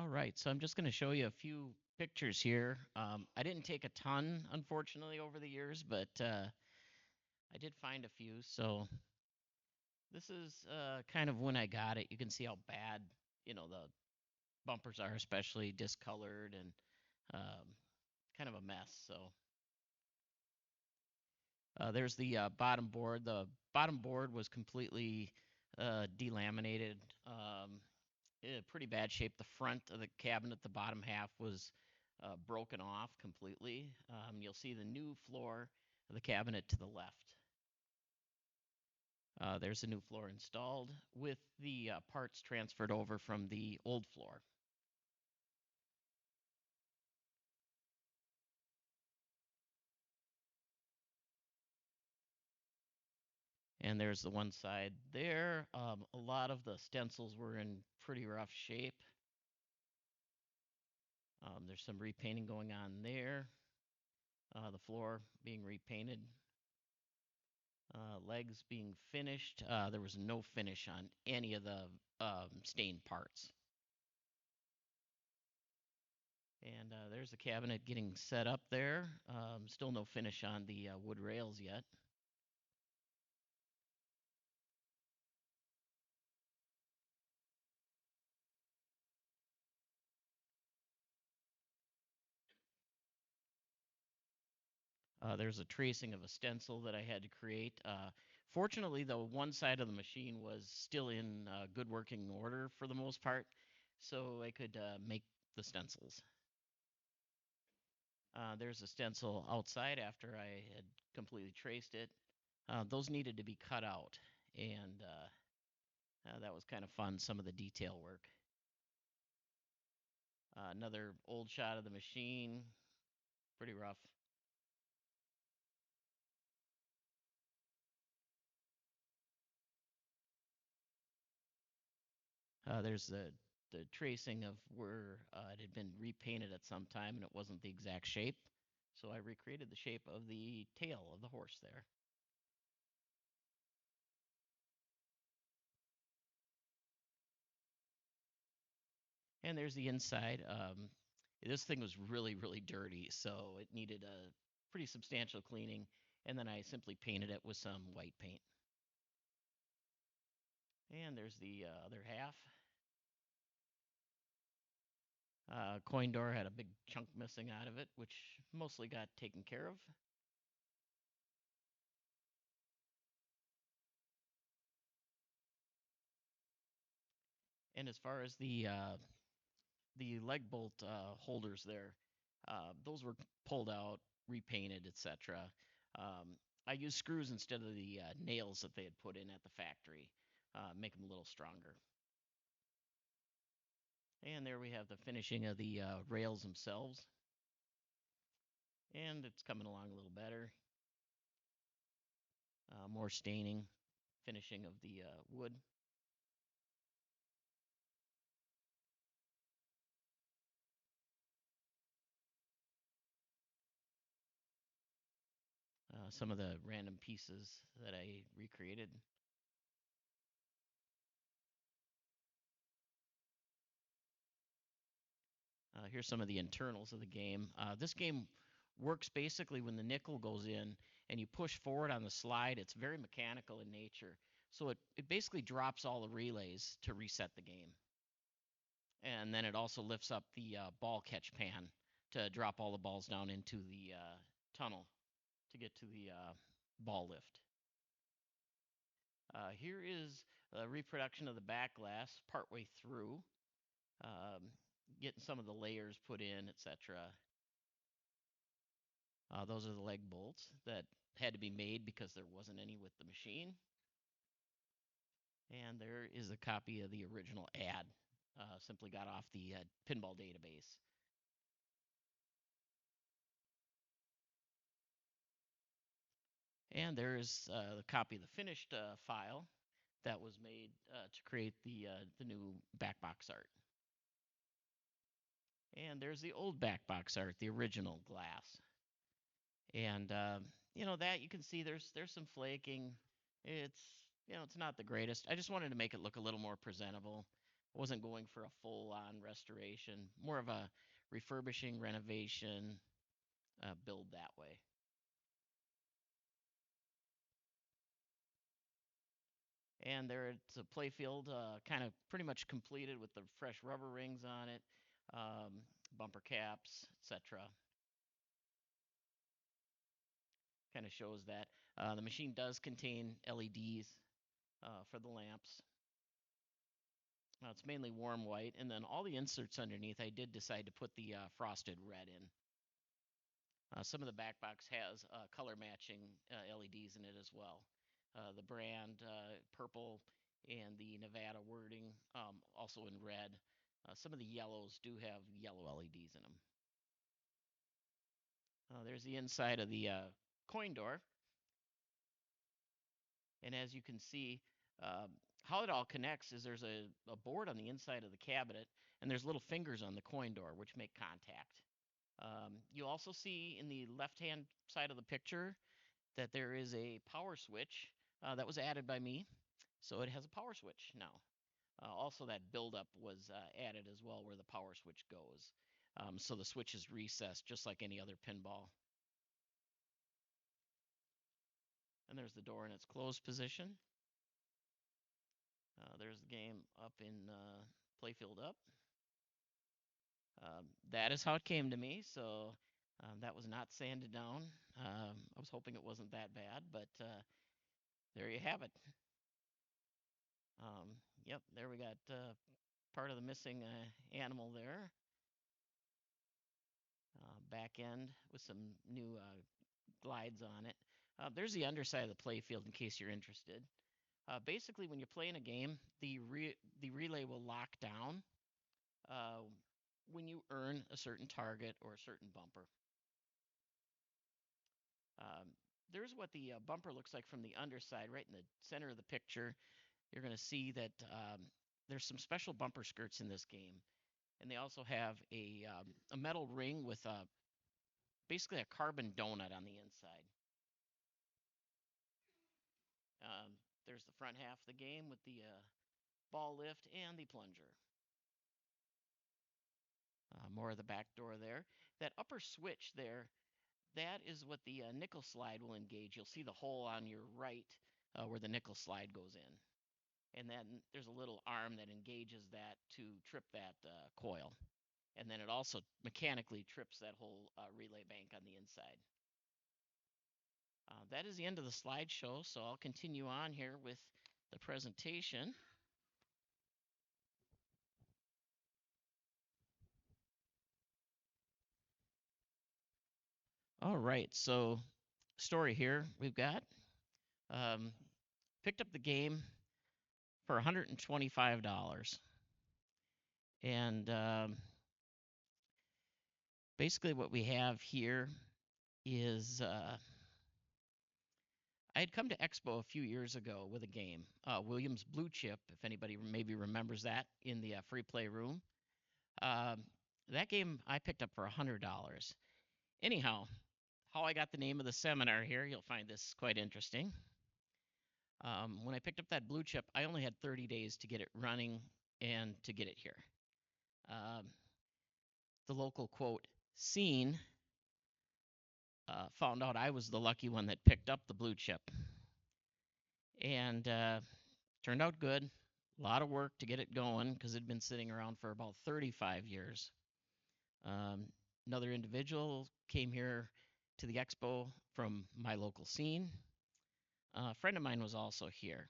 All right, so I'm just going to show you a few pictures here. I didn't take a ton, unfortunately, over the years, but I did find a few. So this is kind of when I got it. You can see how bad, the bumpers are, especially discolored and um, kind of a mess. So there's the bottom board. The bottom board was completely delaminated, in pretty bad shape. The front of the cabinet, the bottom half was broken off completely. You'll see the new floor of the cabinet to the left. There's a new floor installed with the parts transferred over from the old floor. And there's the one side there. A lot of the stencils were in pretty rough shape. There's some repainting going on there. The floor being repainted. Legs being finished. There was no finish on any of the stained parts. And there's the cabinet getting set up there. Still no finish on the wood rails yet. There's a tracing of a stencil that I had to create. Fortunately, though, one side of the machine was still in good working order for the most part, so I could make the stencils. There's a stencil outside after I had completely traced it. Those needed to be cut out, and that was kind of fun, some of the detail work. Another old shot of the machine, pretty rough. There's the tracing of where it had been repainted at some time and it wasn't the exact shape. So I recreated the shape of the tail of the horse there. And there's the inside. This thing was really, really dirty, so it needed a pretty substantial cleaning. And then I simply painted it with some white paint. And there's the other half. Coin door had a big chunk missing out of it, which mostly got taken care of. And as far as the leg bolt holders there, those were pulled out, repainted, etc. I used screws instead of the nails that they had put in at the factory, make them a little stronger. And there we have the finishing of the rails themselves. And it's coming along a little better. More staining, finishing of the wood. Some of the random pieces that I recreated. Here's some of the internals of the game. This game works basically when the nickel goes in and you push forward on the slide. It's very mechanical in nature. So it basically drops all the relays to reset the game. And then it also lifts up the ball catch pan to drop all the balls down into the tunnel to get to the ball lift. Here is a reproduction of the back glass partway through, um, getting some of the layers put in, etc. Those are the leg bolts that had to be made because there wasn't any with the machine. And there is a copy of the original ad. Simply got off the pinball database. And there is the copy of the finished file that was made to create the new back box art. And there's the old back box art, the original glass. And that you can see there's some flaking. It's it's not the greatest. I just wanted to make it look a little more presentable. Wasn't going for a full-on restoration, more of a refurbishing, renovation, build that way. And there it's a playfield, kind of pretty much completed with the fresh rubber rings on it, um, bumper caps, etc. Kind of shows that. The machine does contain LEDs for the lamps. It's mainly warm white, and then all the inserts underneath, I did decide to put the frosted red in. Some of the back box has color matching LEDs in it as well. The brand purple and the Nevada wording also in red. Some of the yellows do have yellow LEDs in them. There's the inside of the coin door. And as you can see, how it all connects is there's a board on the inside of the cabinet, and there's little fingers on the coin door which make contact. You also see in the left-hand side of the picture that there is a power switch that was added by me, so it has a power switch now. Also, that buildup was added as well where the power switch goes. So the switch is recessed just like any other pinball. And there's the door in its closed position. There's the game up in playfield up. That is how it came to me, so that was not sanded down. I was hoping it wasn't that bad, but there you have it. Yep, there we got part of the missing animal there. Back end with some new glides on it. There's the underside of the playfield in case you're interested. Basically, when you're playing a game, the relay will lock down uh, when you earn a certain target or a certain bumper. Um, there's what the bumper looks like from the underside, right in the center of the picture. You're going to see that there's some special bumper skirts in this game, and they also have a metal ring with basically a carbon donut on the inside. There's the front half of the game with the ball lift and the plunger. More of the back door there. That upper switch there, that is what the nickel slide will engage. You'll see the hole on your right where the nickel slide goes in. And then there's a little arm that engages that to trip that coil. And then it also mechanically trips that whole relay bank on the inside. That is the end of the slideshow, so I'll continue on here with the presentation. All right, so story here we've got. Picked up the game for $125. And basically what we have here is I had come to Expo a few years ago with a game, Williams Blue Chip, if anybody maybe remembers that, in the free play room. That game I picked up for $100. Anyhow, how I got the name of the seminar here, you'll find this quite interesting. When I picked up that blue chip, I only had 30 days to get it running and to get it here. The local, quote, scene found out I was the lucky one that picked up the blue chip. And turned out good. A lot of work to get it going because it had been sitting around for about 35 years. Another individual came here to the expo from my local scene. A friend of mine was also here.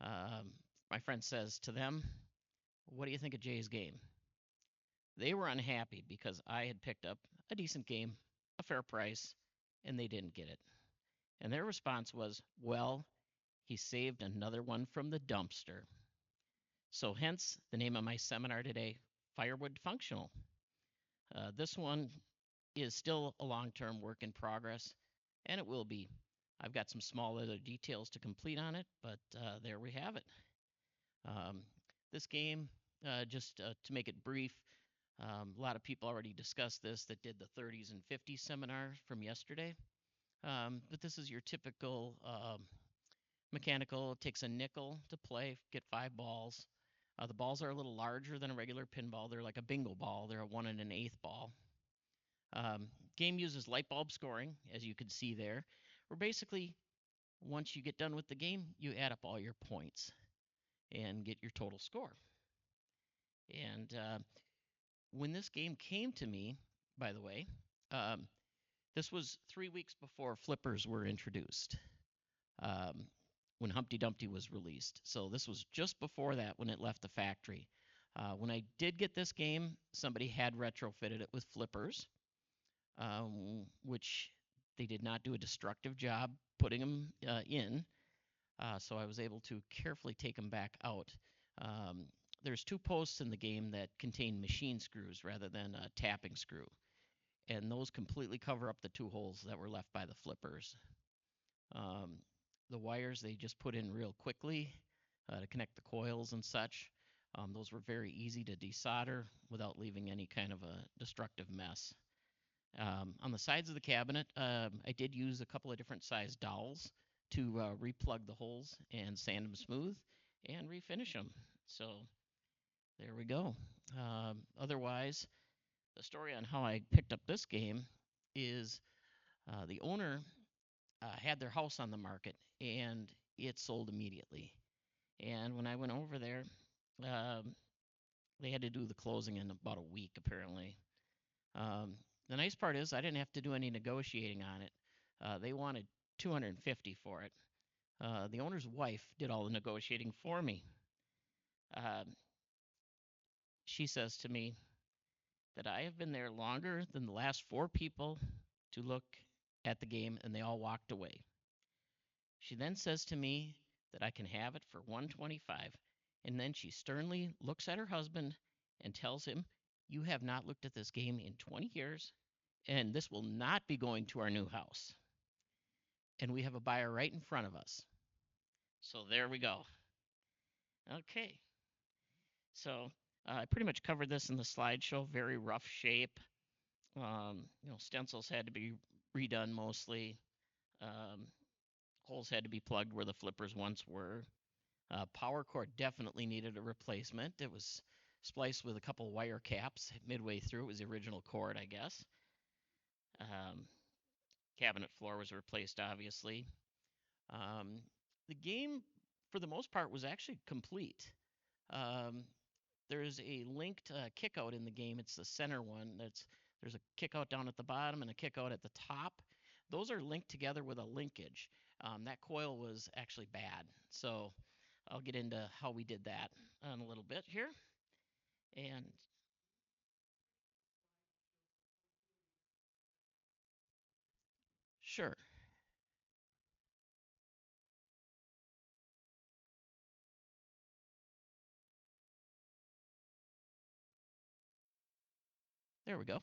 My friend says to them, "What do you think of Jay's game?" They were unhappy because I had picked up a decent game, a fair price, and they didn't get it. And their response was, "Well, he saved another one from the dumpster." So hence the name of my seminar today, Firewood Functional. This one is still a long-term work in progress, and it will be. I've got some small other details to complete on it, but there we have it. This game, just to make it brief, a lot of people already discussed this that did the 30s and 50s seminar from yesterday. But this is your typical mechanical. It takes a nickel to play, get 5 balls. The balls are a little larger than a regular pinball. They're like a bingo ball. They're a 1 1/8 ball. Um, Game uses light bulb scoring, as you can see there, where basically once you get done with the game, you add up all your points and get your total score. And when this game came to me, by the way, um, this was 3 weeks before flippers were introduced, um, when Humpty Dumpty was released. So this was just before that when it left the factory. When I did get this game, somebody had retrofitted it with flippers, which they did not do a destructive job putting them in. So I was able to carefully take them back out. Um, there's two posts in the game that contain machine screws rather than a tapping screw, and those completely cover up the two holes that were left by the flippers. Um, the wires they just put in real quickly to connect the coils and such. Those were very easy to desolder without leaving any kind of a destructive mess. On the sides of the cabinet, I did use a couple of different size dowels to replug the holes and sand them smooth and refinish them. So there we go. Otherwise, the story on how I picked up this game is the owner had their house on the market and it sold immediately. And when I went over there, um, they had to do the closing in about a week apparently. Um, the nice part is I didn't have to do any negotiating on it. They wanted 250 for it. The owner's wife did all the negotiating for me. Um, she says to me that I have been there longer than the last four people to look at the game, and they all walked away. She then says to me that I can have it for 125, and then she sternly looks at her husband and tells him, "You have not looked at this game in 20 years, and this will not be going to our new house." And we have a buyer right in front of us. So there we go. Okay. So I pretty much covered this in the slideshow. Very rough shape. Stencils had to be redone mostly. Um, Holes had to be plugged where the flippers once were. Power cord definitely needed a replacement. It was spliced with a couple wire caps midway through. It was the original cord, I guess. Um, Cabinet floor was replaced, obviously. Um, the game, for the most part, was actually complete. Um, there's a linked kickout in the game. It's the center one. There's a kickout down at the bottom and a kickout at the top. Those are linked together with a linkage. That coil was actually bad, so I'll get into how we did that in a little bit here. And sure, there we go.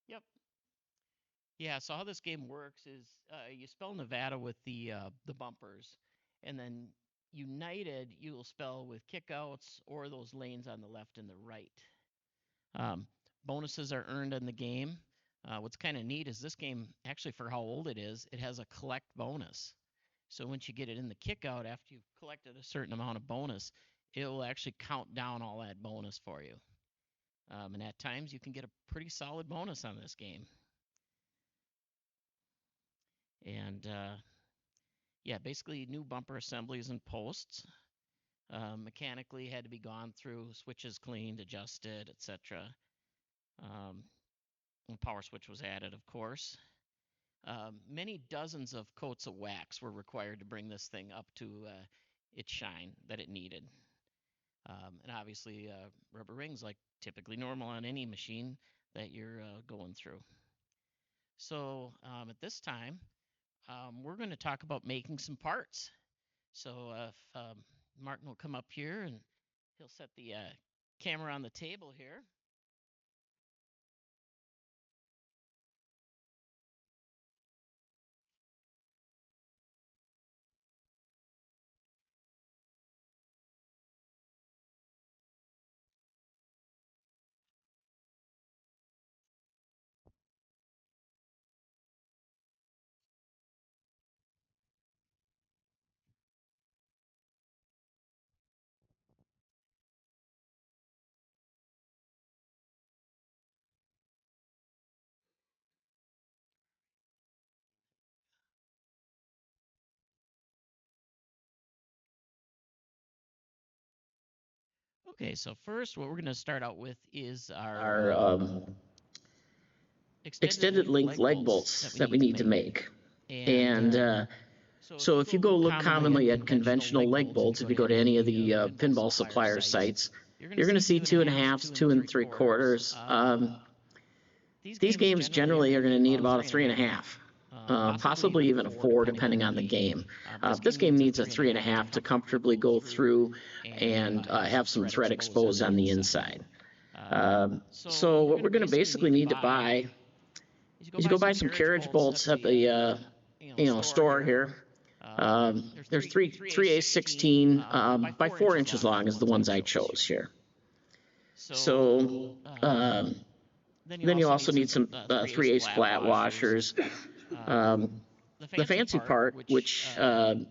Yep. Yeah. So how this game works is you spell Nevada with the bumpers, and then United you'll spell with kickouts or those lanes on the left and the right. Um, Bonuses are earned in the game. What's kind of neat is this game, actually, for how old it is, it has a collect bonus. So once you get it in the kickout, after you've collected a certain amount of bonus, it will actually count down all that bonus for you. And at times, you can get a pretty solid bonus on this game. And yeah, basically, new bumper assemblies and posts. Mechanically, had to be gone through, switches cleaned, adjusted, etc. Um, Power switch was added, of course. Many dozens of coats of wax were required to bring this thing up to its shine that it needed. And obviously, rubber rings, like typically normal on any machine that you're going through. So at this time, we're going to talk about making some parts. So if Martin will come up here and he'll set the camera on the table here. Okay, so first what we're going to start out with is our our extended length leg bolts that we need to make. And so if you go look commonly at conventional leg bolts, if you go to any of the pinball supplier sites, you're going to see 2.5s, 2 3/4. These games generally are going to need about a 3.5, possibly even a 4, depending on the game. This game needs a 3.5 to comfortably go through and have some thread exposed on the inside. So what we're going to basically need to buy is you go buy some carriage bolts at the store here. There's 3/8 by 4 inches long is the ones I chose here. So then you also need some 3/8 flat washers. The fancy part, which I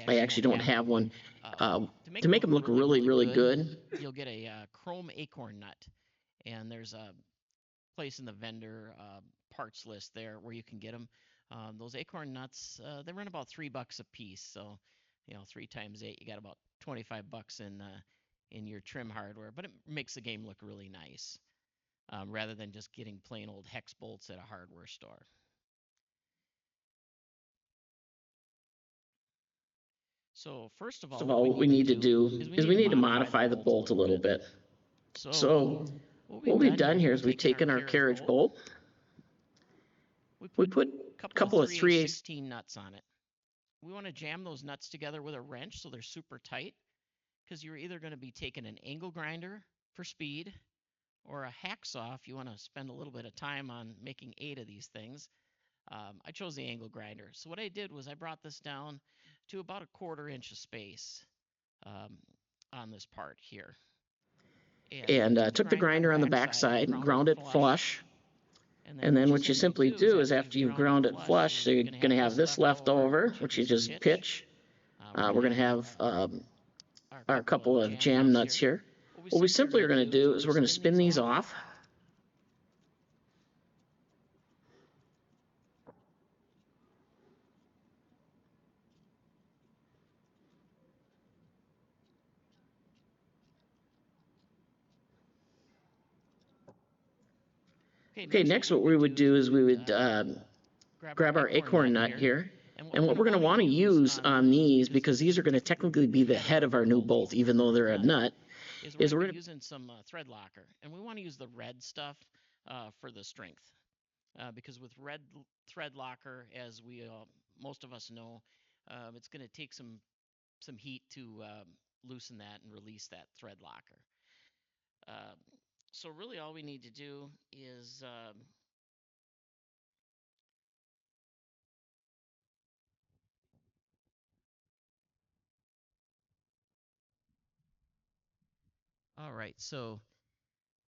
actually don't have one, to make them look really, really good, you'll get a chrome acorn nut, and there's a place in the vendor parts list there where you can get them. Those acorn nuts, they run about $3 a piece, so 3 times 8, you got about $25 in your trim hardware, but it makes the game look really nice, rather than just getting plain old hex bolts at a hardware store. So first of all, what we need to do is we need to modify the bolt a little bit. So what we've done here is we've taken our carriage bolt, we put a couple of 3/8 nuts on it. We want to jam those nuts together with a wrench so they're super tight, because you're either going to be taking an angle grinder for speed or a hacksaw if you want to spend a little bit of time on making 8 of these things. I chose the angle grinder. So what I did was I brought this down to about a 1/4 inch of space on this part here. And took the grinder on the back side and ground it flush. And then what you simply do is after you've ground it flush, so you're going to have this left over, which you just pitch. We're going to have our couple of jam nuts here. What we simply are going to do is we're going to spin these off. Okay, next what we would do is we would grab our acorn nut here. And what we're going to want to use on these, because these are going to technically be the head of our new bolt, even though they're a nut, is we're using some thread locker. And we want to use the red stuff for the strength. Because with red thread locker, as we most of us know, it's going to take some heat to loosen that and release that thread locker. So really all we need to do is all right, so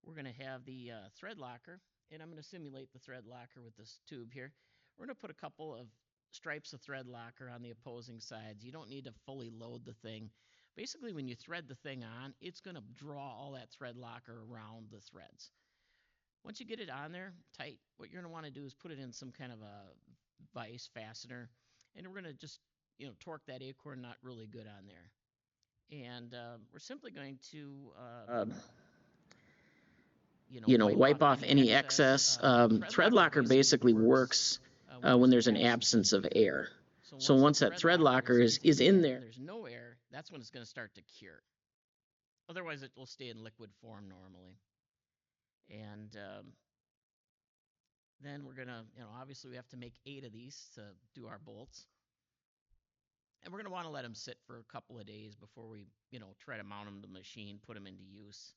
we're going to have the thread locker, and I'm going to simulate the thread locker with this tube here. We're going to put a couple of stripes of thread locker on the opposing sides. You don't need to fully load the thing. Basically, when you thread the thing on, it's going to draw all that thread locker around the threads. Once you get it on there tight, what you're going to want to do is put it in some kind of a vise fastener, and we're going to just torque that acorn nut really good on there. And we're simply going to wipe off any excess. Thread locker basically works when there's an absence of air. So once that thread locker is in there, there's no air, that's when it's going to start to cure. Otherwise, it will stay in liquid form normally. And then we're going to, obviously we have to make 8 of these to do our bolts. And we're going to want to let them sit for a couple of days before we, try to mount them to the machine, put them into use.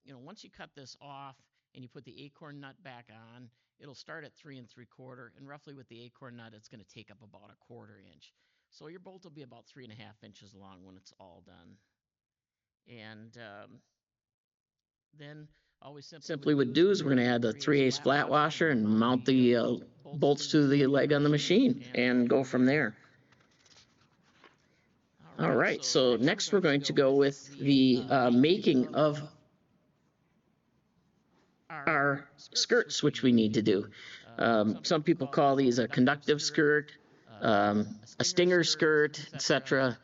Once you cut this off and you put the acorn nut back on, it'll start at 3 3/4, and roughly with the acorn nut, it's going to take up about a 1/4 inch. So your bolt will be about 3.5 inches long when it's all done. And then all we simply would do is we're going to add the 3/8 flat washer and mount the bolts to the leg on the machine and go from there. All right, so next we're going to go with the making of our skirts, which we need to do. Some people call these a conductive skirt, a stinger skirt, etc.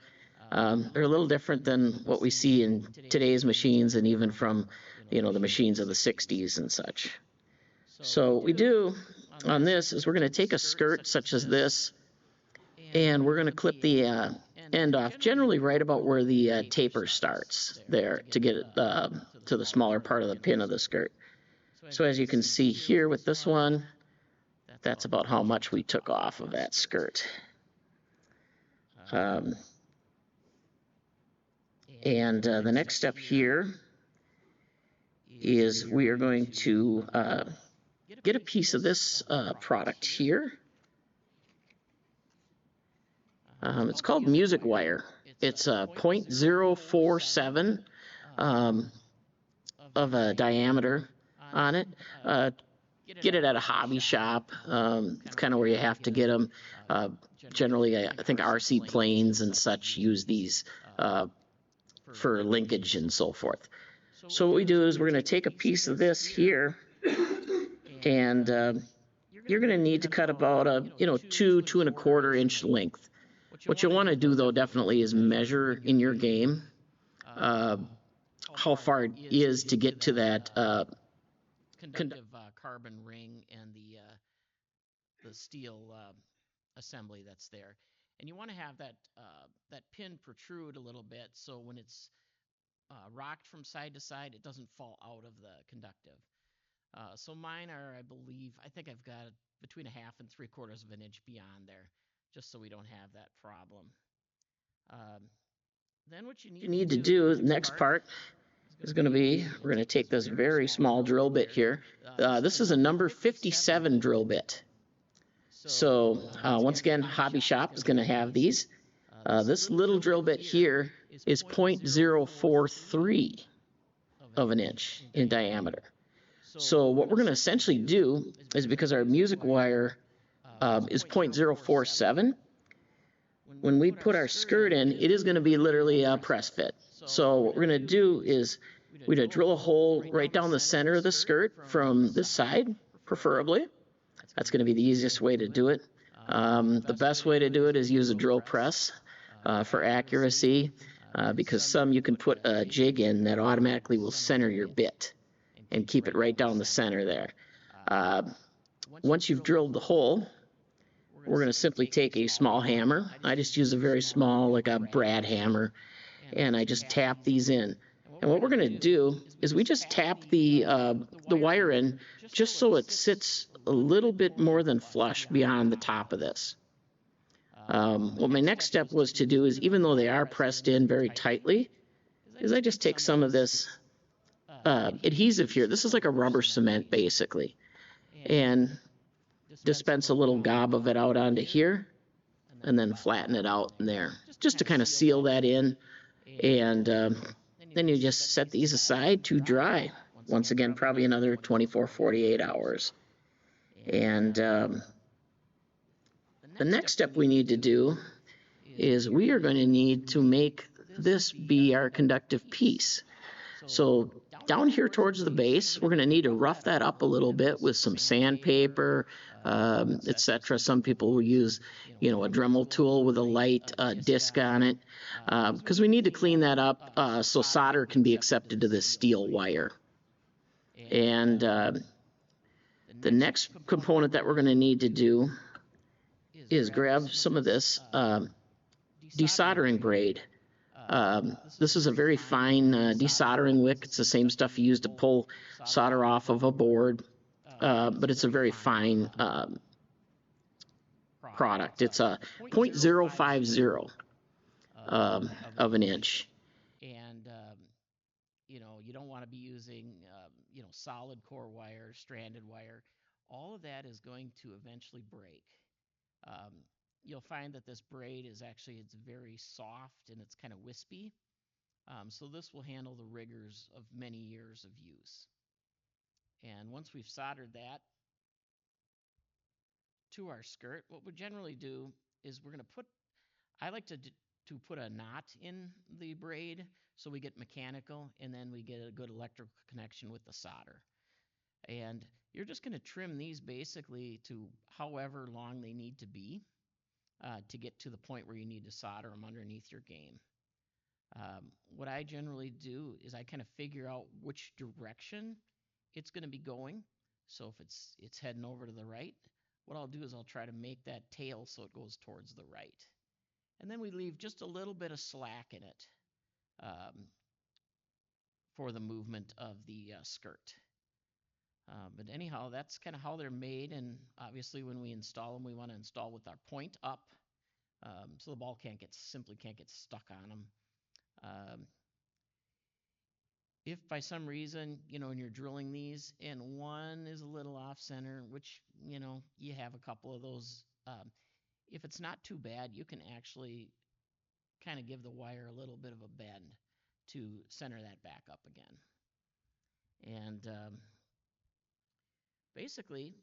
They're a little different than what we see in today's machines and even from, the machines of the 60s and such. So what we do on this is we're going to take a skirt such as this, and we're going to clip the end off, generally right about where the taper starts there, to get it to the smaller part of the pin of the skirt. So as you can see here with this one, that's about how much we took off of that skirt. And the next step here is we are going to get a piece of this product here. It's called music wire. It's a 0.047 of a diameter on it. Get it at a hobby shop. It's kind of where you have to get them. Generally, I think RC planes and such use these for linkage and so forth. So what we do is we're going to take a piece of this here, and you're going to need to cut about a 2.25 inch length. What you want to do, though, definitely is measure in your game how far it is to get to that conductive carbon ring and the steel assembly that's there. And you want to have that pin protrude a little bit, so when it's rocked from side to side, it doesn't fall out of the conductive. So mine are, I think I've got between 1/2 and 3/4 of an inch beyond there, just so we don't have that problem. Then what you need to do, the next part is going to be, we're going to take this very small drill bit here. This is a number 57 drill bit. So once again, Hobby Shop is going to have these. This little drill bit here is 0.043 of an inch in diameter. So what we're going to essentially do is, because our music wire is 0.047, when we put our skirt in, it is going to be literally a press fit. So what we're going to do is we're going to drill a hole right down the center of the skirt from this side, preferably. That's going to be the easiest way to do it. The best way to do it is use a drill press for accuracy, because some you can put a jig in that automatically will center your bit and keep it right down the center there. Once you've drilled the hole, we're going to simply take a small hammer. I just use a very small, like a brad hammer, and I just tap these in. And what we're going to do is we just tap the wire in just so it sits a little bit more than flush beyond the top of this. What my next step was to do is, even though they are pressed in very tightly, is I just take some of this adhesive here. This is like a rubber cement, basically, and dispense a little gob of it out onto here, and then flatten it out in there, just to kind of seal that in. And then you just set these aside to dry. Once again, probably another 24, 48 hours. And the next step we need to do is we are going to need to make this be our conductive piece. So down here towards the base, we're going to need to rough that up a little bit with some sandpaper, etc. Some people will use, a Dremel tool with a light disc on it, because we need to clean that up so solder can be accepted to this steel wire. And the next component that we're going to need to do is grab some of this desoldering braid. This is a very fine desoldering wick. It's the same stuff you use to pull solder off of a board, but it's a very fine product. It's a 0.050 of an inch. And you don't want to be using solid core wire, stranded wire. All of that is going to eventually break. You'll find that this braid is it's very soft and it's kind of wispy. So this will handle the rigors of many years of use. And once we've soldered that to our skirt, what we generally do is we're going to I like to put a knot in the braid so we get mechanical, and then we get a good electrical connection with the solder. And you're just going to trim these basically to however long they need to be to get to the point where you need to solder them underneath your game. What I generally do is I kind of figure out which direction it's going to be going. So if it's heading over to the right, what I'll do is I'll try to make that tail so it goes towards the right. And then we leave just a little bit of slack in it for the movement of the skirt. But anyhow, that's kind of how they're made, and obviously when we install them, we want to install with our point up, so the ball simply can't get stuck on them. If by some reason, when you're drilling these and one is a little off center, which, you have a couple of those, if it's not too bad, you can actually kind of give the wire a little bit of a bend to center that back up again. And basically,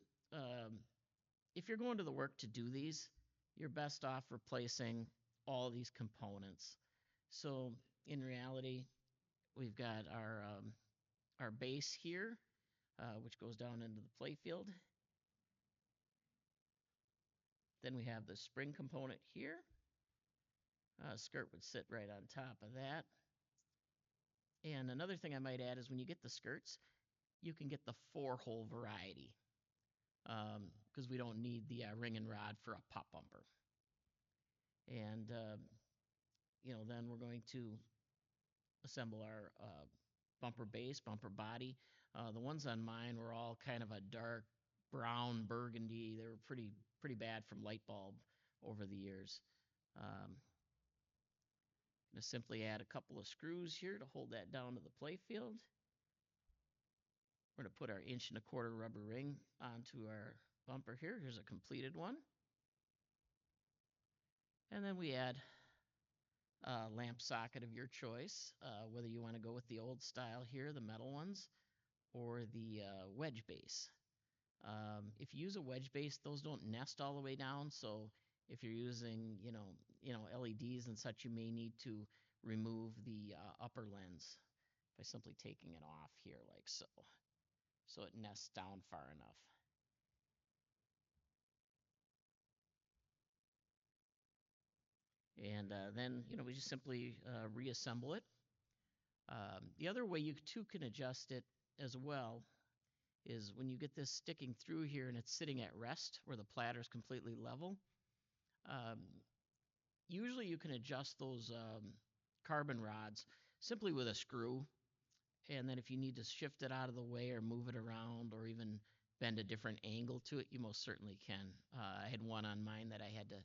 if you're going to the work to do these, you're best off replacing all these components. So in reality, we've got our base here, which goes down into the playfield. Then we have the spring component here. Skirt would sit right on top of that. And another thing I might add is when you get the skirts, you can get the 4-hole variety, because we don't need the ring and rod for a pop bumper. And then we're going to assemble our bumper base, bumper body. The ones on mine were all kind of a dark brown burgundy. They were pretty bad from light bulb over the years. Going to simply add a couple of screws here to hold that down to the playfield. We're going to put our 1.25" rubber ring onto our bumper here. Here's a completed one. And then we add a lamp socket of your choice, whether you want to go with the old style here, the metal ones, or the wedge base. If you use a wedge base, those don't nest all the way down, so if you're using, LEDs and such, you may need to remove the upper lens by simply taking it off here like so it nests down far enough. And then, we just simply reassemble it. The other way you too can adjust it as well is when you get this sticking through here and it's sitting at rest where the platter is completely level. Usually you can adjust those carbon rods simply with a screw, and then if you need to shift it out of the way or move it around or even bend a different angle to it, you most certainly can. I had one on mine that I had to,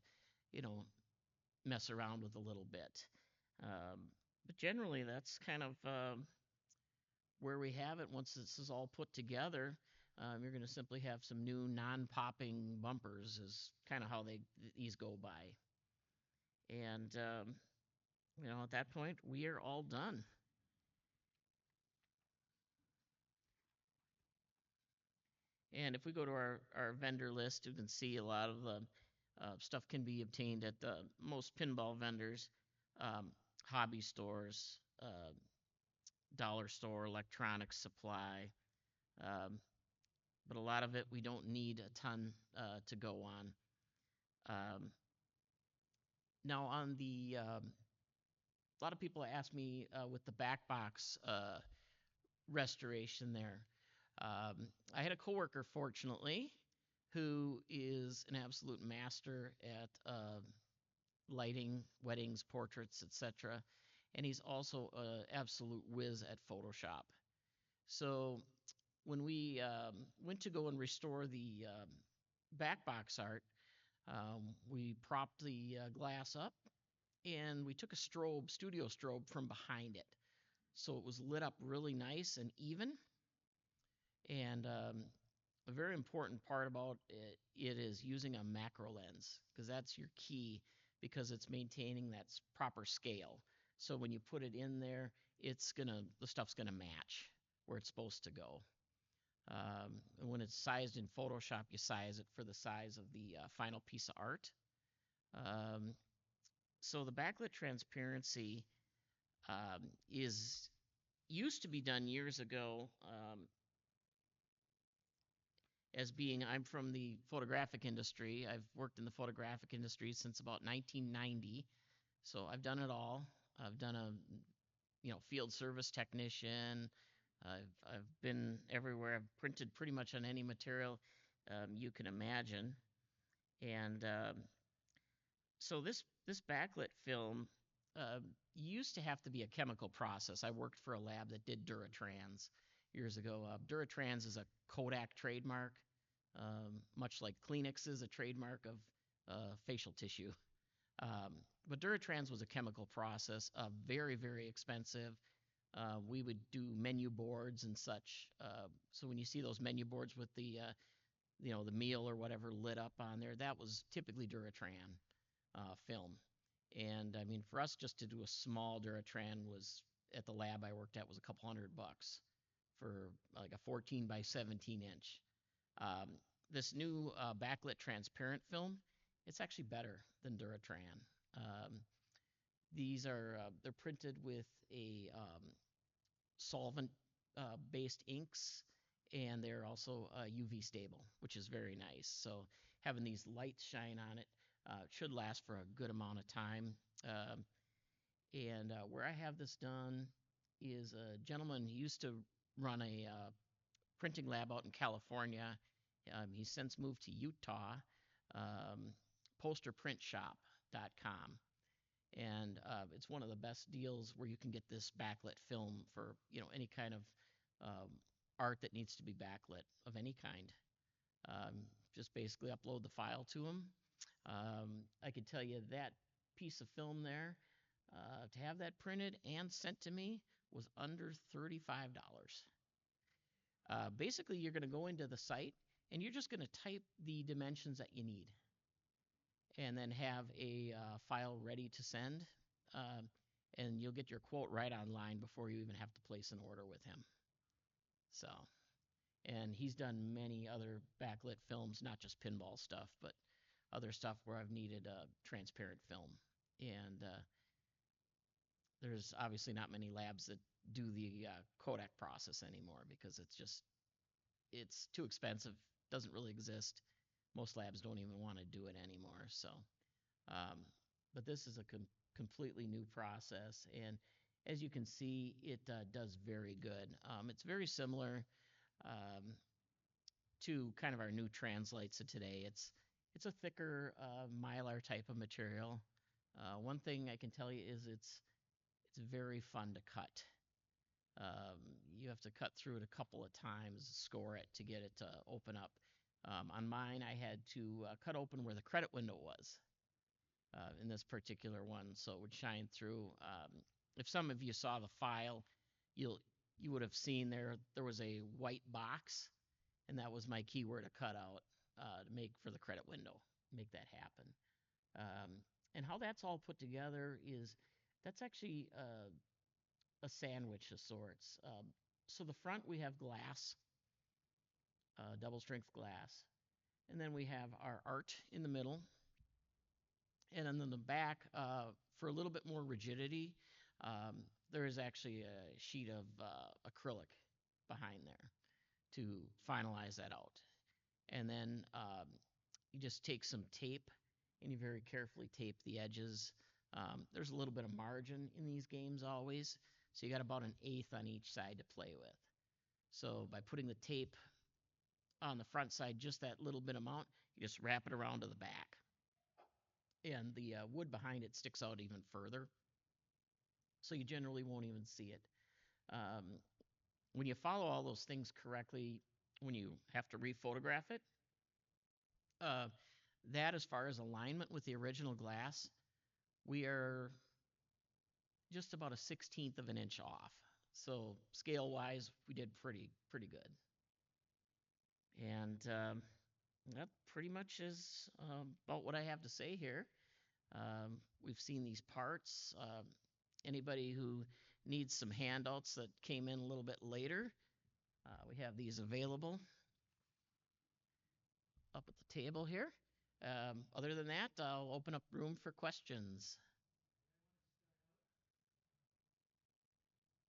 mess around with a little bit. But generally, that's kind of where we have it. Once this is all put together, you're going to simply have some new non-popping bumpers is kind of how these go by. And, at that point, we are all done. And if we go to our vendor list, you can see a lot of the stuff can be obtained at the most pinball vendors, hobby stores, dollar store, electronics supply. But a lot of it we don't need a ton to go on. Now on the, a lot of people ask me with the back box restoration there. I had a coworker, fortunately, who is an absolute master at lighting, weddings, portraits, etc. And he's also an absolute whiz at Photoshop. So when we went to go and restore the back box art, we propped the glass up and we took a studio strobe from behind it. So it was lit up really nice and even. And a very important part about it is using a macro lens, because that's your key, because it's maintaining that proper scale. So when you put it in there, the stuff's gonna match where it's supposed to go. And when it's sized in Photoshop, you size it for the size of the final piece of art. So the backlit transparency used to be done years ago. As being, I'm from the photographic industry. I've worked in the photographic industry since about 1990, so I've done it all. I've done a field service technician. I've been everywhere. I've printed pretty much on any material you can imagine. And so this backlit film used to have to be a chemical process. I worked for a lab that did Duratrans years ago. Duratrans is a Kodak trademark, much like Kleenex is a trademark of facial tissue. But Duratrans was a chemical process, very, very expensive. We would do menu boards and such. So when you see those menu boards with the the meal or whatever lit up on there, that was typically Duratran film. And I mean, for us just to do a small Duratran was at the lab I worked at was a couple $100 for like a 14 by 17 inch. This new backlit transparent film, it's actually better than Duratran. These are they're printed with a solvent based inks, and they're also UV stable, which is very nice. So having these lights shine on it should last for a good amount of time. And where I have this done is a gentleman who used to run a printing lab out in California. He's since moved to Utah, posterprintshop.com. And it's one of the best deals where you can get this backlit film for any kind of art that needs to be backlit of any kind. Just basically upload the file to them. I could tell you that piece of film there, to have that printed and sent to me, was under $35. Basically, you're going to go into the site and you're just going to type the dimensions that you need, and then have a file ready to send, and you'll get your quote right online before you even have to place an order with him. So, and he's done many other backlit films, not just pinball stuff, but other stuff where I've needed a transparent film. And there's obviously not many labs that do the Kodak process anymore because it's too expensive, doesn't really exist. Most labs don't even want to do it anymore. So, but this is a completely new process, and as you can see, it does very good. It's very similar to kind of our new translights of today. It's a thicker mylar type of material. One thing I can tell you is it's very fun to cut. You have to cut through it a couple of times, score it to get it to open up. On mine, I had to cut open where the credit window was in this particular one, so it would shine through. If some of you saw the file, you would have seen there was a white box, and that was my keyword to cut out to make for the credit window, make that happen. And how that's all put together is that's actually a sandwich of sorts. So the front we have glass, double strength glass, and then we have our art in the middle, and then in the back, for a little bit more rigidity, there is actually a sheet of acrylic behind there to finalize that out. And then you just take some tape and you very carefully tape the edges. There's a little bit of margin in these games always, so you got about 1/8 on each side to play with. So by putting the tape on the front side, just that little bit amount, you just wrap it around to the back. And the wood behind it sticks out even further, so you generally won't even see it. When you follow all those things correctly, when you have to rephotograph it, that as far as alignment with the original glass, we are just about a 1/16 of an inch off. So scale-wise, we did pretty good. And that pretty much is about what I have to say here. We've seen these parts. Anybody who needs some handouts that came in a little bit later, we have these available up at the table here. Other than that, I'll open up room for questions.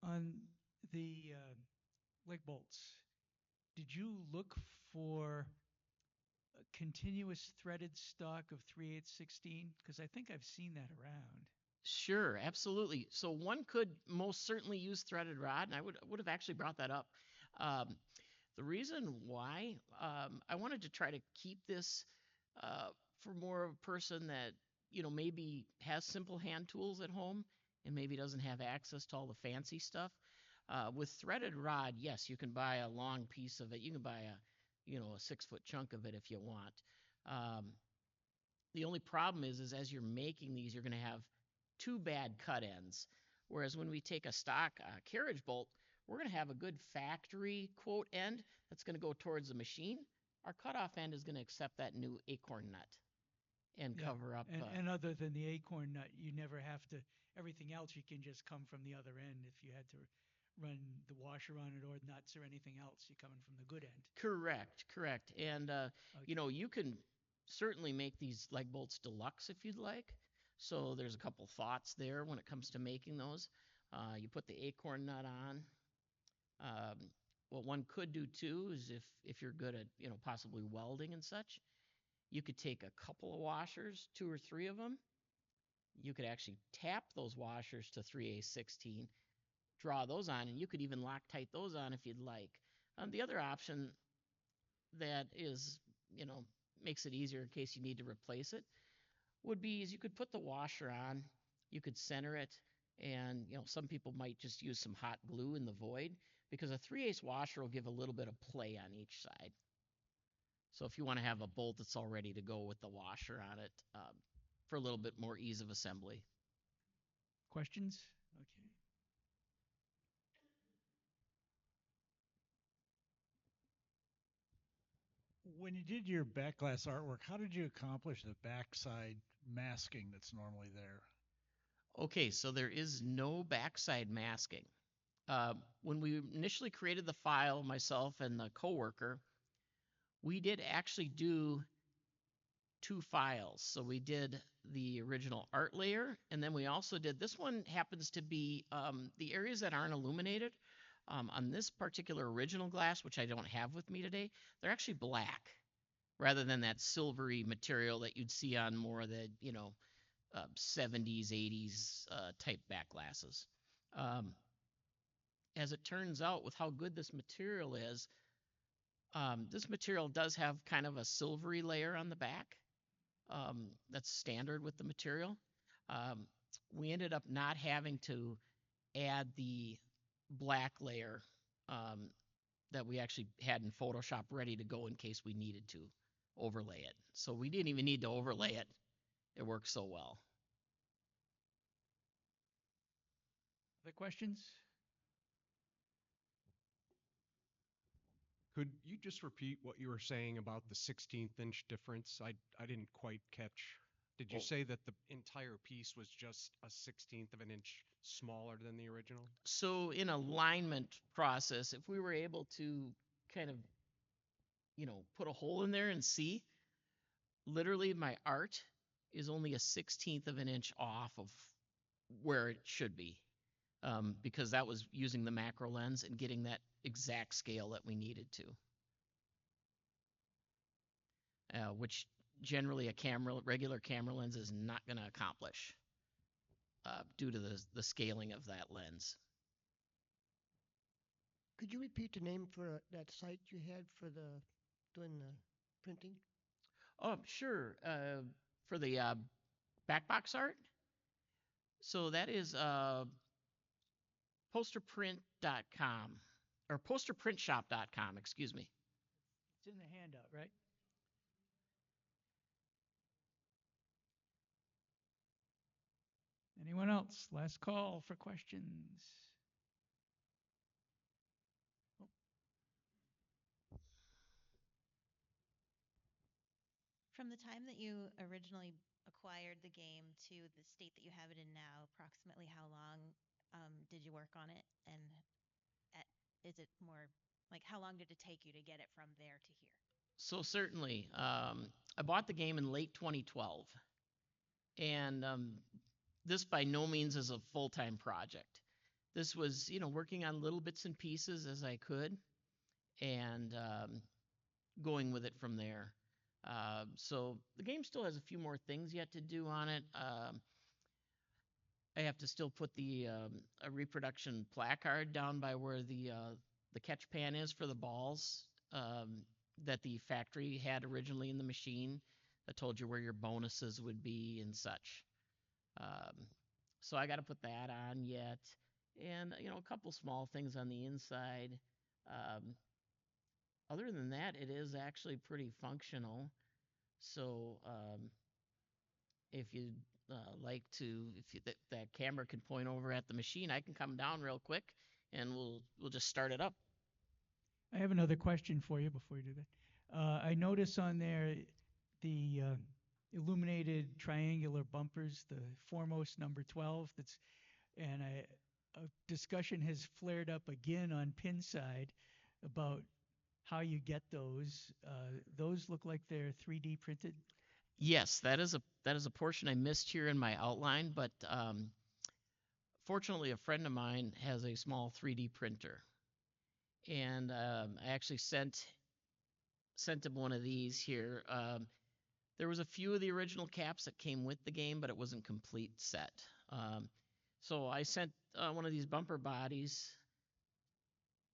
On the leg bolts, did you look for a continuous threaded stock of 3/8 16? Because I think I've seen that around. Sure, absolutely. So one could most certainly use threaded rod, and I would have actually brought that up. Um, the reason why I wanted to try to keep this uh, for more of a person that maybe has simple hand tools at home and maybe doesn't have access to all the fancy stuff. With threaded rod, yes, you can buy a long piece of it. You can buy a 6 foot chunk of it if you want. Um, the only problem is as you're making these, you're going to have two bad cut ends. Whereas when we take a stock carriage bolt, we're going to have a good factory quote end that's going to go towards the machine. Our cutoff end is going to accept that new acorn nut and cover up. And other than the acorn nut, you never have to. Everything else you can just come from the other end. If you had to run the washer on it or nuts or anything else, you're coming from the good end. Correct. And okay. You can certainly make these leg bolts deluxe if you'd like. So there's a couple thoughts there when it comes to making those. You put the acorn nut on. What one could do too is if you're good at possibly welding and such, you could take a couple of washers, 2 or 3 of them. You could actually tap those washers to 3A16, draw those on, and you could even Loctite those on if you'd like. The other option that is, makes it easier in case you need to replace it would be is you could put the washer on, you could center it, and some people might just use some hot glue in the void because a 3/8 washer will give a little bit of play on each side. So if you want to have a bolt that's all ready to go with the washer on it for a little bit more ease of assembly. Questions? Okay. When you did your back glass artwork, how did you accomplish the backside masking that's normally there? Okay, so there is no backside masking. When we initially created the file, myself and the coworker, we did actually do 2 files. So we did the original art layer, and then we also did, this one happens to be the areas that aren't illuminated. On this particular original glass, which I don't have with me today, they're actually black rather than that silvery material that you'd see on more of the, 70s, 80s type back glasses. As it turns out, with how good this material is, this material does have kind of a silvery layer on the back. That's standard with the material. We ended up not having to add the black layer that we actually had in Photoshop ready to go in case we needed to overlay it. So we didn't even need to overlay it. It works so well. Other questions? Could you just repeat what you were saying about the 16th inch difference? I didn't quite catch. Did you say that the entire piece was just a 16th of an inch smaller than the original? So in alignment process, if we were able to kind of, put a hole in there and see, literally my art is only a 16th of an inch off of where it should be. Because that was using the macro lens and getting that exact scale that we needed to. Which generally a regular camera lens is not going to accomplish due to the scaling of that lens. Could you repeat the name for that site you had for doing the printing? Oh, sure. For the backbox art. So that is posterprint.com or posterprintshop.com, excuse me. It's in the handout, right? Anyone else? Last call for questions. From the time that you originally acquired the game to the state that you have it in now, approximately how long did you work on it? And is it more like how long did it take you to get it from there to here? So certainly, I bought the game in late 2012, and this by no means is a full-time project. This was, working on little bits and pieces as I could, and going with it from there. So the game still has a few more things yet to do on it. I have to still put a reproduction placard down by where the catch pan is for the balls that the factory had originally in the machine that told you where your bonuses would be and such. So I got to put that on yet, and a couple small things on the inside. Um, Other than that, it is actually pretty functional. So if you if that camera can point over at the machine, I can come down real quick, and we'll just start it up. I have another question for you before you do that. I notice on there the illuminated triangular bumpers, the foremost number 12. A discussion has flared up again on Pinside about how you get those. Those look like they're 3D printed. Yes, that is a portion I missed here in my outline, but fortunately, a friend of mine has a small 3D printer, and I actually sent him one of these here. There was a few of the original caps that came with the game, but it wasn't complete set. So I sent one of these bumper bodies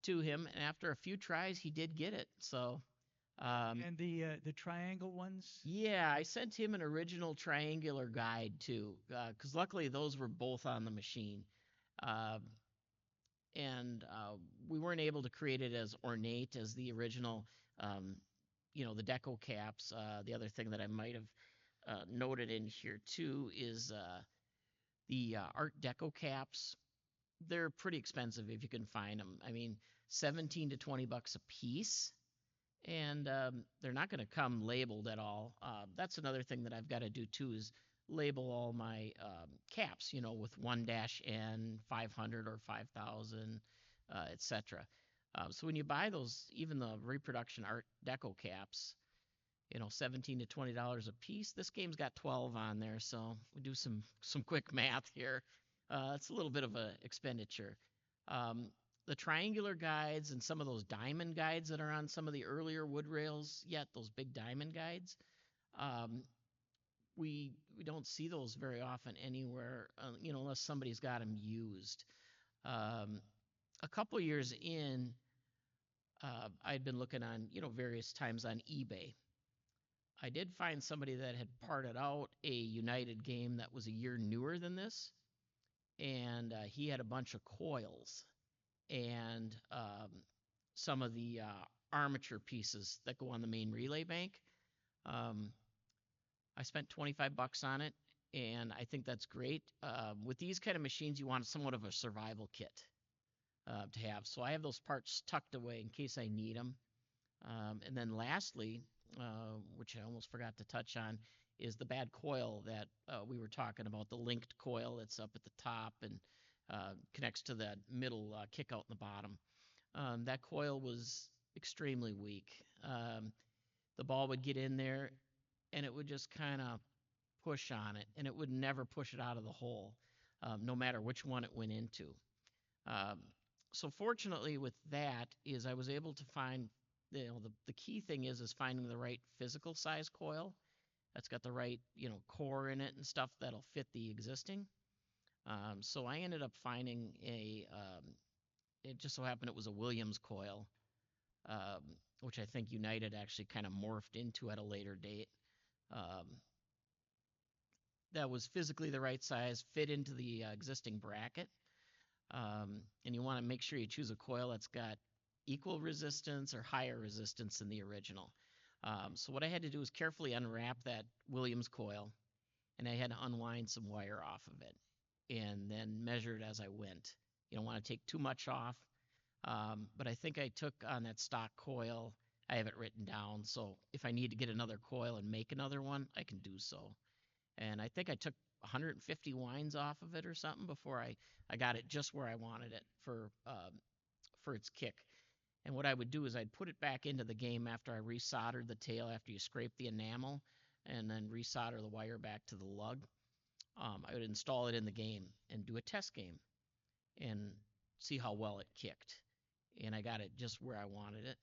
to him, and after a few tries, he did get it. So. And the triangle ones? Yeah, I sent him an original triangular guide too, because luckily those were both on the machine, uh, and we weren't able to create it as ornate as the original, um, the deco caps. The other thing that I might have noted in here too is the Art Deco caps. They're pretty expensive if you can find them. I mean, 17 to 20 bucks a piece. And they're not going to come labeled at all. That's another thing that I've got to do too is label all my caps, with 1-N, 500 or 5,000, etc. So when you buy those, even the reproduction Art Deco caps, $17 to $20 a piece. This game's got 12 on there, so we do some quick math here. It's a little bit of an expenditure. The triangular guides and some of those diamond guides that are on some of the earlier Woodrails yet, those big diamond guides, we don't see those very often anywhere, unless somebody's got them used. A couple years in, I'd been looking on, various times on eBay. I did find somebody that had parted out a United game that was a year newer than this, and he had a bunch of coils and some of the armature pieces that go on the main relay bank. I spent 25 bucks on it, and I think that's great. With these kind of machines, you want somewhat of a survival kit to have. So I have those parts tucked away in case I need them. And then lastly, which I almost forgot to touch on, is the bad coil that we were talking about, the linked coil that's up at the top and connects to that middle kick out in the bottom. That coil was extremely weak. The ball would get in there, and it would just kind of push on it, and it would never push it out of the hole, no matter which one it went into. So fortunately with that is I was able to find, the key thing is finding the right physical size coil that's got the right, core in it and stuff that'll fit the existing. So I ended up finding it just so happened it was a Williams coil, which I think United actually kind of morphed into at a later date. That was physically the right size, fit into the existing bracket. And you want to make sure you choose a coil that's got equal resistance or higher resistance than the original. So what I had to do was carefully unwrap that Williams coil, and I had to unwind some wire off of it and then measure it as I went. You don't want to take too much off, but I think I took on that stock coil, I have it written down, so if I need to get another coil and make another one, I can do so. And I think I took 150 winds off of it or something before I got it just where I wanted it for its kick. And what I would do is I'd put it back into the game after I resoldered the tail, after you scrape the enamel, and then resolder the wire back to the lug. I would install it in the game and do a test game and see how well it kicked. And I got it just where I wanted it,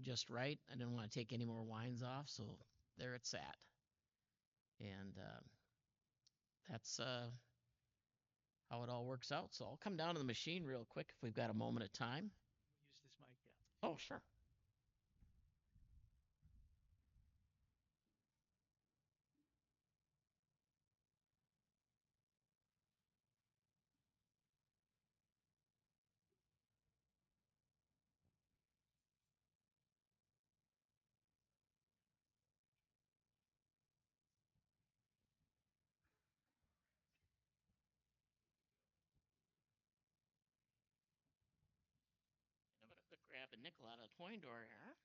just right. I didn't want to take any more winds off, so there it sat. And that's how it all works out. So I'll come down to the machine real quick if we've got a moment of time. Use this mic, yeah. Oh, sure. I'm going to grab a nickel out of the coin door here.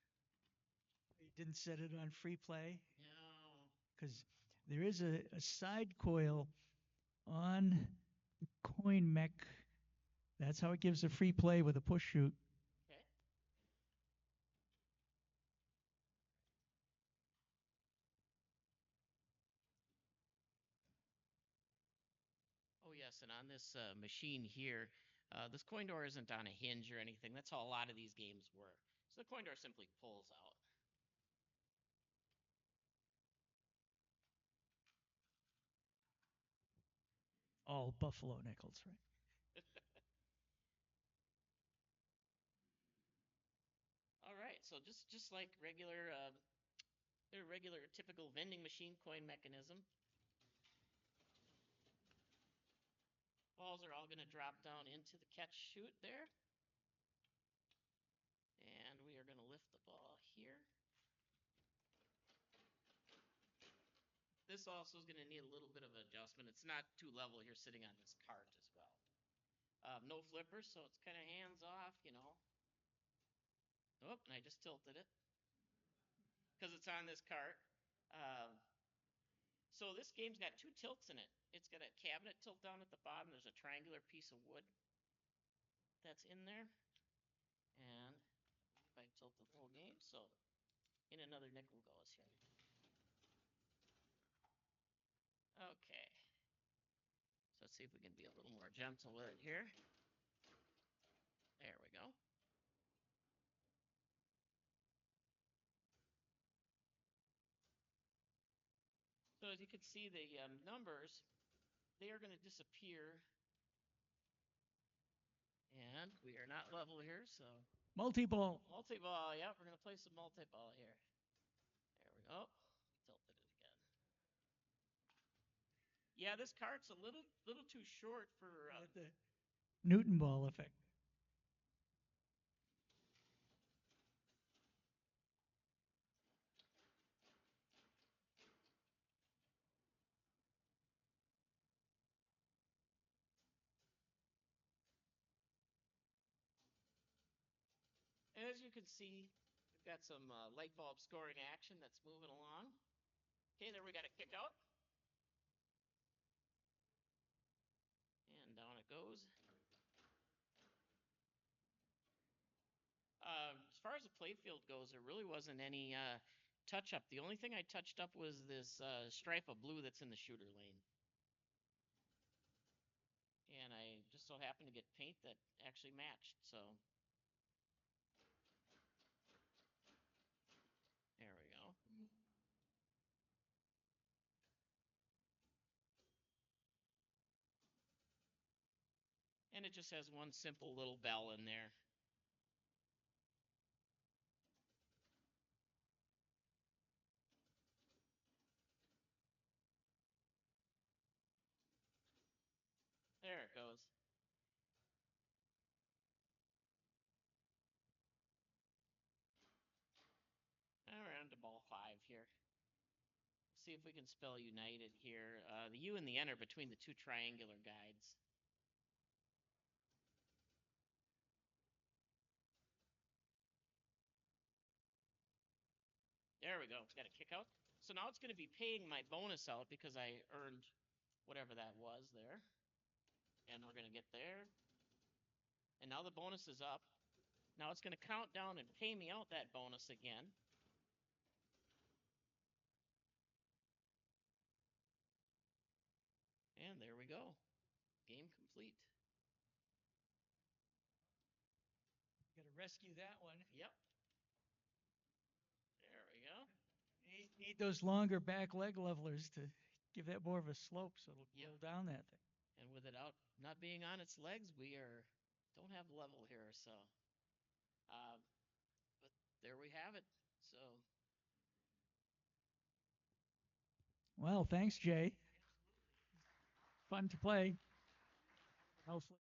You didn't set it on free play? No. Because there is a side coil on the coin mech. That's how it gives a free play with a push shoot. Okay. Oh, yes, and on this machine here, this coin door isn't on a hinge or anything. That's how a lot of these games work. So the coin door simply pulls out. All buffalo nickels, right? All right, so just like regular typical vending machine coin mechanism, balls are all going to drop down into the catch chute there. And we are going to lift the ball here. This also is going to need a little bit of adjustment. It's not too level here sitting on this cart as well. No flippers, so it's kind of hands off, you know. Oh, and I just tilted it because it's on this cart. So this game's got two tilts in it. It's got a cabinet tilt down at the bottom. There's a triangular piece of wood that's in there. And if I tilt the whole game, so in another nickel goes here. Okay. So let's see if we can be a little more gentle with it here. There we go. So as you can see, the numbers, they are going to disappear. And we are not level here, so... Multi-ball. Multi-ball, yeah, we're going to play some multi-ball here. There we go. Tilted it again. Yeah, this cart's a little too short for... the Newton ball effect. As you can see, we've got some light bulb scoring action that's moving along. Okay, there we got a kick out. And down it goes. As far as the playfield goes, there really wasn't any touch-up. The only thing I touched up was this stripe of blue that's in the shooter lane. And I just so happened to get paint that actually matched, so... There we go. And it just has one simple little bell in there. There it goes. Now we're on to ball 5 here. See if we can spell united here. The U and the N are between the two triangular guides. There we go. Got a kick out. So now it's going to be paying my bonus out because I earned whatever that was there. And we're going to get there. And now the bonus is up. Now it's going to count down and pay me out that bonus again. And there we go. Game complete. Got to rescue that one. Yep. There we go. Need those longer back leg levelers to give that more of a slope so it'll roll down that thing. And with it out not being on its legs, we don't have level here. So, uh, but there we have it. So. Well, thanks, Jay. Fun to play. Hopefully.